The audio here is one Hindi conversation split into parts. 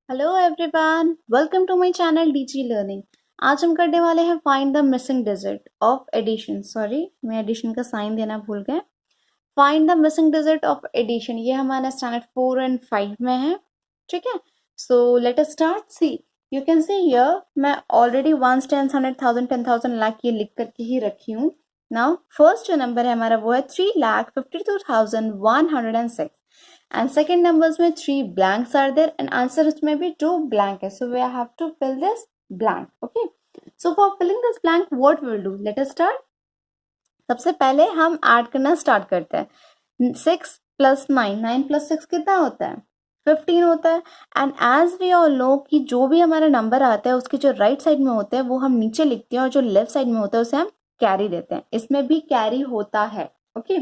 Hello everyone, welcome to my channel DG learning. आज हम करने वाले हैं find the missing digit of addition. Sorry, मैं एडिशन का साइन देना भूल गए। Find the missing digit of addition, ये हमारा स्टैंडर्ड 4 एंड 5 में है। ठीक है, so let us start. See, you can see here मैं ऑलरेडी 1 10 100 10,000 लाख ये लिख करके ही रखी हूँ। नाउ फर्स्ट जो नंबर है हमारा वो है 3,52,106 and second numbers में 3 blanks are there and answer उसमें भी 2 blank है, so we have to fill this blank. Okay, so for filling this blank what we will do, let us start. सबसे पहले हम ऐड करना स्टार्ट करते हैं। 6 प्लस 9, 9 प्लस 6 कितना होता है? 15 होता है। And as we all know कि जो भी हमारा नंबर आता है उसके जो राइट साइड में होते हैं वो हम नीचे लिखते हैं और जो लेफ्ट साइड में होता है उसे हम कैरी देते हैं। इसमें भी कैरी होता है। ओके,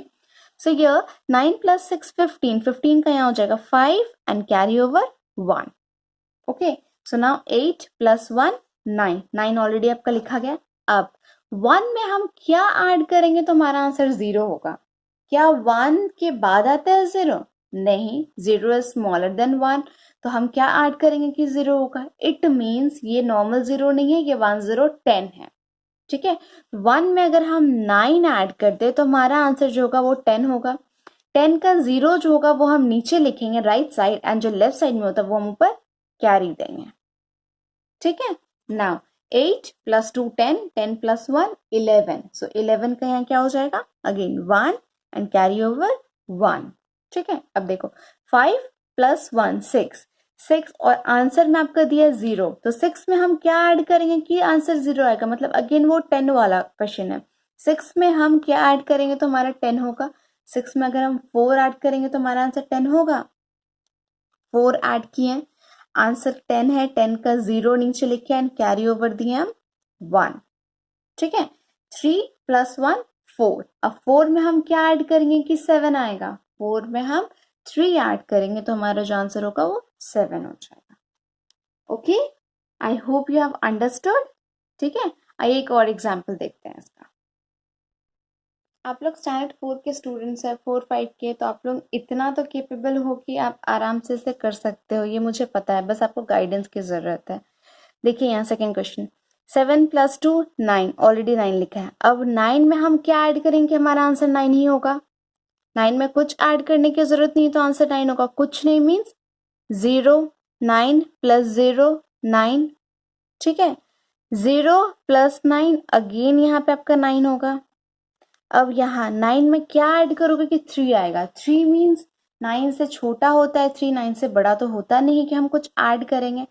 सो हियर 9 प्लस 6 15, 15 का यहाँ हो जाएगा 5 and carry over 1। Okay, so now 8 plus 1 9, 9 already आपका लिखा गया। अब 1 में हम क्या ऐड करेंगे तो हमारा आंसर 0 होगा। क्या 1 के बाद आता है 0? नहीं, 0 इज स्मॉलर देन 1, तो हम क्या ऐड करेंगे कि 0 होगा। इट मीन्स ये नॉर्मल 0 नहीं है, ये 1 0 10 है। ठीक है, 1 में अगर हम 9 ऐड करते हैं तो हमारा आंसर जो होगा वो 10 होगा। 10 का 0 जो होगा वो हम नीचे लिखेंगे राइट साइड एंड जो लेफ्ट साइड में होता है वो हम ऊपर कैरी देंगे। ठीक है, नाउ 8 प्लस 2 10, 10 प्लस 1 11, सो 11 का यहाँ क्या हो जाएगा अगेन 1 एंड कैरी ओवर 1। ठीक है, अब देखो 5 प्लस 1 6, 6 और आंसर में आपका दिया 0, तो 6 में हम क्या ऐड करेंगे कि आंसर 0 आएगा। मतलब अगेन वो 10 वाला क्वेश्चन है। 6 में हम क्या ऐड करेंगे तो हमारा 10 होगा। 6 में अगर हम 4 ऐड करेंगे तो हमारा आंसर 10 होगा। 4 ऐड किए, आंसर 10 है। 10 का 0 नीचे लिखे एंड कैरी ओवर दिए हम 1। ठीक है, 3 प्लस 1 4। अब 4 में हम क्या ऐड करेंगे कि 7 आएगा। 4 में हम 3 ऐड करेंगे तो हमारा जो आंसर होगा वो 7 हो जाएगा। Okay, I hope you have understood. ठीक है, आइए एक और एग्जाम्पल देखते हैं इसका। आप लोग स्टैंडर्ड 4 के स्टूडेंट्स हैं, 4 5 के, तो आप लोग इतना तो केपेबल हो कि आप आराम से इसे कर सकते हो, ये मुझे पता है। बस आपको गाइडेंस की जरूरत है। देखिए यहाँ सेकेंड क्वेश्चन, 7 प्लस 2 9, ऑलरेडी 9 लिखा है। अब 9 में हम क्या ऐड करेंगे, हमारा आंसर 9 ही होगा। 9 में कुछ ऐड करने की जरूरत नहीं, तो आंसर 9 होगा। कुछ नहीं मीन्स 0, 9 प्लस 0 9। ठीक है, 0 प्लस 9 अगेन यहाँ पे आपका 9 होगा। अब यहाँ 9 में क्या ऐड करोगे कि 3 आएगा। 3 मीन्स 9 से छोटा होता है 3, 9 से बड़ा तो होता नहीं है कि हम कुछ ऐड करेंगे।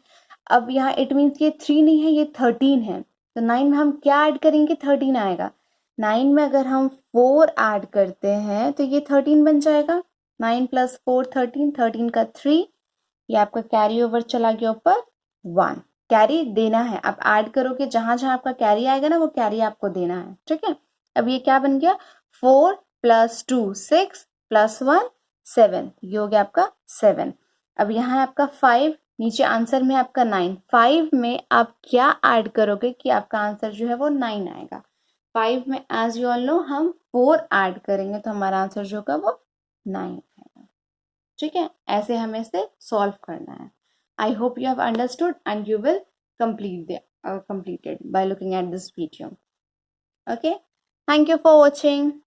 अब यहाँ इट मीन्स ये 3 नहीं है, ये 13 है। तो 9 में हम क्या ऐड करेंगे, 13 आएगा। 9 में अगर हम 4 ऐड करते हैं तो ये 13 बन जाएगा। 9 प्लस 4 13, 13 का 3, ये आपका कैरी ओवर चला गया ऊपर 1। कैरी देना है, आप ऐड करोगे जहां जहां आपका कैरी आएगा ना वो कैरी आपको देना है। ठीक है, अब ये क्या बन गया, 4 प्लस 2 6 प्लस 1 7, ये हो गया आपका 7। अब यहाँ है आपका 5, नीचे आंसर में आपका 9। 5 में आप क्या ऐड करोगे कि आपका आंसर जो है वो 9 आएगा। 5 में एज यू ऑल नो हम 4 ऐड करेंगे तो हमारा आंसर जो होगा वो 9 आएगा। ठीक है, ऐसे हमें इसे सॉल्व करना है। I hope you have understood and you will completed by looking at this video. Okay, thank you for watching.